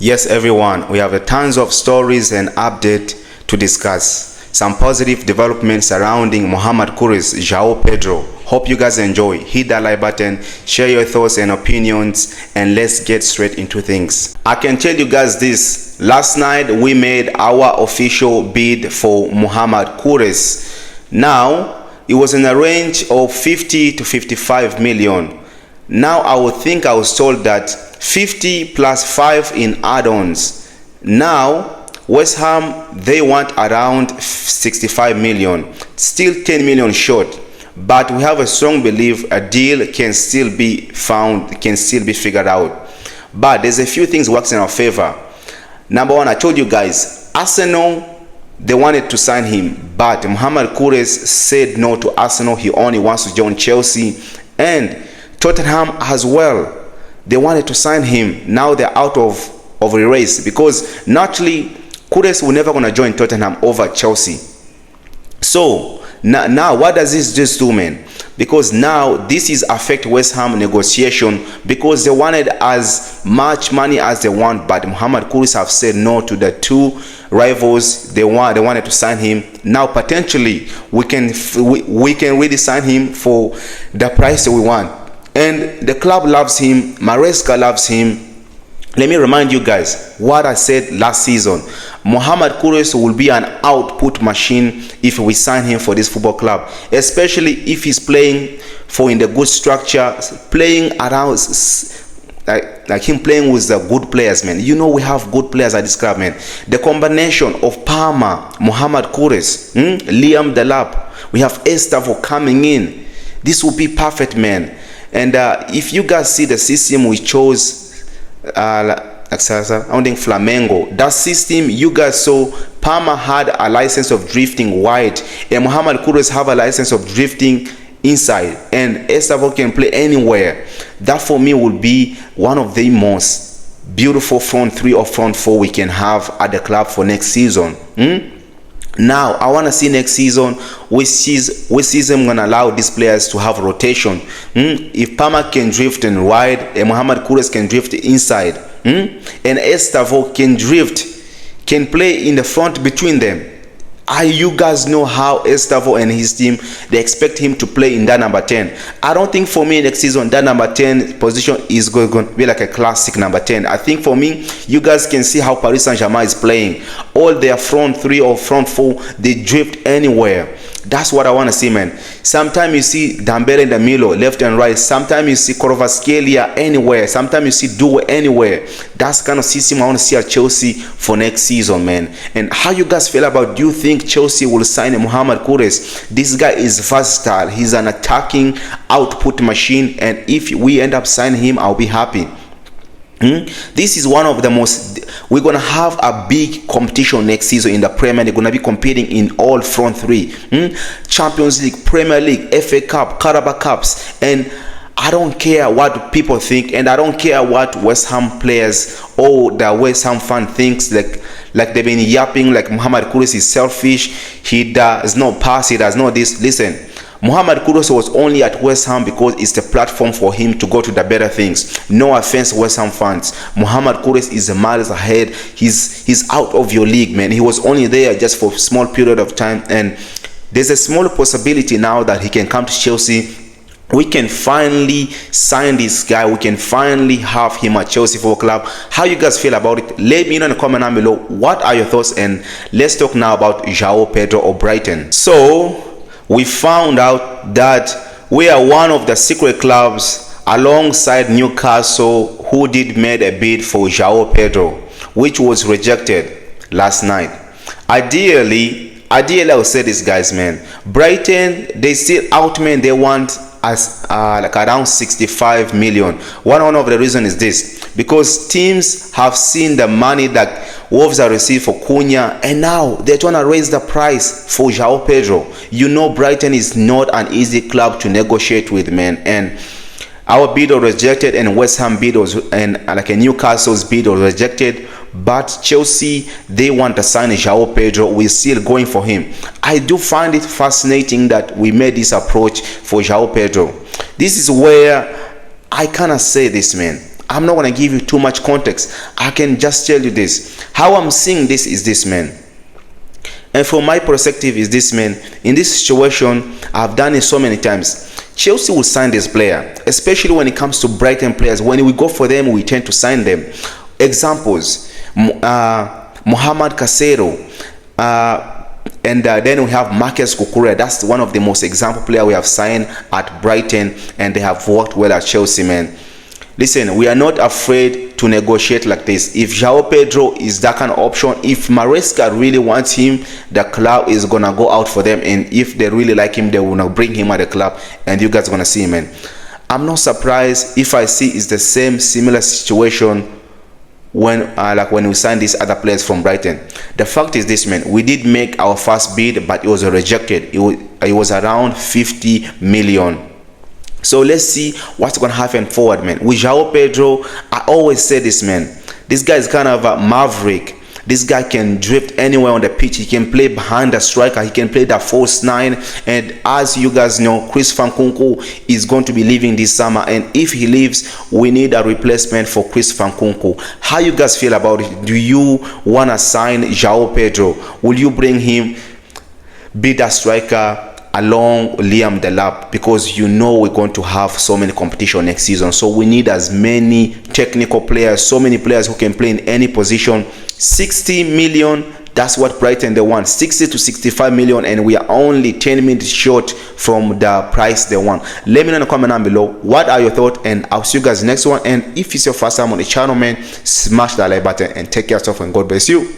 Yes, everyone, we have a tons of stories and update to discuss. Some positive developments surrounding Mohammed Kudus, Joao Pedro. Hope you guys enjoy. Hit that like button, share your thoughts and opinions, and let's get straight into things. I can tell you guys this. Last night we made our official bid for Mohammed Kudus. Now, it was in a range of 50 to 55 million. Now I was told that 50 plus 5 in add-ons. Now West Ham, they want around 65 million, still 10 million short, but we have a strong belief a deal can still be found, can still be figured out. But there's a few things works in our favor. Number one, I told you guys, Arsenal, they wanted to sign him, but Mohammed Kudus said no to Arsenal. He only wants to join Chelsea, and Tottenham as well. They wanted to sign him. Now they're out of a race because naturally Kudus will never gonna join Tottenham over Chelsea. So now what does this do, man? Because now this is affect West Ham negotiation because they wanted as much money as they want, but Mohammed Kudus have said no to the two rivals. They wanted to sign him. Now potentially we can really sign him for the price that we want. And the club loves him. Maresca loves him. Let me remind you guys what I said last season. Mohammed Kudus will be an output machine if we sign him for this football club, especially if he's playing for in the good structure, playing around like him playing with the good players, man. You know we have good players at this club, man. The combination of Palmer, Mohammed Kudus, Liam Delap, we have Estavo coming in. This will be perfect, man. And if you guys see the system we chose, Flamengo, that system you guys saw, Palmer had a license of drifting wide, and Mohammed Kudus have a license of drifting inside, and Estavo can play anywhere. That for me will be one of the most beautiful front three or front four we can have at the club for next season. Now I want to see next season which season gonna allow these players to have rotation. If Palmer can drift and wide, and Mohammed Kudus can drift inside, and Estavo can drift, can play in the front between them. You guys know how Estavo and his team, they expect him to play in that number 10. I don't think for me next season that number 10 position is going to be like a classic number 10. I think for me, you guys can see how Paris Saint-Germain is playing. All their front three or front four, they drift anywhere. That's what I want to see, man. Sometimes you see Dembele in the middle, left and right. Sometimes you see Kvaratskhelia anywhere. Sometimes you see Due anywhere. That's kind of system I want to see at Chelsea for next season, man. And how you guys feel about, do you think Chelsea will sign Mohammed Kudus? This guy is versatile. He's an attacking output machine, and if we end up signing him, I'll be happy. This is one of the most, we're gonna have a big competition next season in the Premier. They're gonna be competing in all front three, Champions League, Premier League, FA Cup, Carabao Cups, and I don't care what people think, and I don't care what West Ham players or the West Ham fan thinks. Like they've been yapping like Mohammed Kudus is selfish, he does no pass, he does no this. Listen, Mohammed Kudus was only at West Ham because it's the platform for him to go to the better things. No offense, West Ham fans. Mohammed Kudus is miles ahead. He's out of your league, man. He was only there just for a small period of time, and there's a small possibility now that he can come to Chelsea. We can finally sign this guy. We can finally have him at Chelsea Football Club. How you guys feel about it? Let me know in the comment down below. What are your thoughts? And let's talk now about Joao Pedro or Brighton. So we found out that we are one of the secret clubs alongside Newcastle who did made a bid for Joao Pedro, which was rejected last night. Ideally I would say this, guys, man. Brighton, they still out, man. They want as like around 65 million. One of the reasons is this, because teams have seen the money that Wolves are received for Cunha, and now they're trying to raise the price for Joao Pedro. You know Brighton is not an easy club to negotiate with, man. And our bid was rejected, and West Ham bid was, and like a Newcastle's bid was rejected. But Chelsea, they want to sign Joao Pedro. We're still going for him. I do find it fascinating that we made this approach for Joao Pedro. This is where I cannot say this, man. I'm not going to give you too much context. I can just tell you this. How I'm seeing this is this, man. And from my perspective is this, man. In this situation, I've done it so many times. Chelsea will sign this player, especially when it comes to Brighton players. When we go for them, we tend to sign them. Examples, Mohammed Kudus, and then we have Marcus Cucurella. That's one of the most example player we have signed at Brighton, and they have worked well at Chelsea, man. Listen, we are not afraid to negotiate like this. If Joao Pedro is that kind of option, if Maresca really wants him, the club is gonna go out for them, and if they really like him, they will bring him at the club, and you guys are gonna see him, man. I'm not surprised if I see it's the similar situation when like when we signed these other players from Brighton. The fact is this, man, we did make our first bid, but it was rejected. It was around 50 million. So let's see what's gonna happen forward, man. With Joao Pedro, I always say this, man. This guy is kind of a maverick. This guy can drift anywhere on the pitch. He can play behind the striker. He can play the false nine. And as you guys know, Chris Nkunku is going to be leaving this summer. And if he leaves, we need a replacement for Chris Nkunku. How you guys feel about it? Do you want to sign Joao Pedro? Will you bring him, be the striker along Liam Delap, because you know we're going to have so many competition next season, so we need as many technical players, so many players who can play in any position. 60 million, that's what Brighton they want, 60 to 65 million, and we are only 10 minutes short from the price they want. Let me know in the comment down below what are your thoughts, and I'll see you guys next one. And if it's your first time on the channel, man, smash that like button and take care of yourself, and God bless you.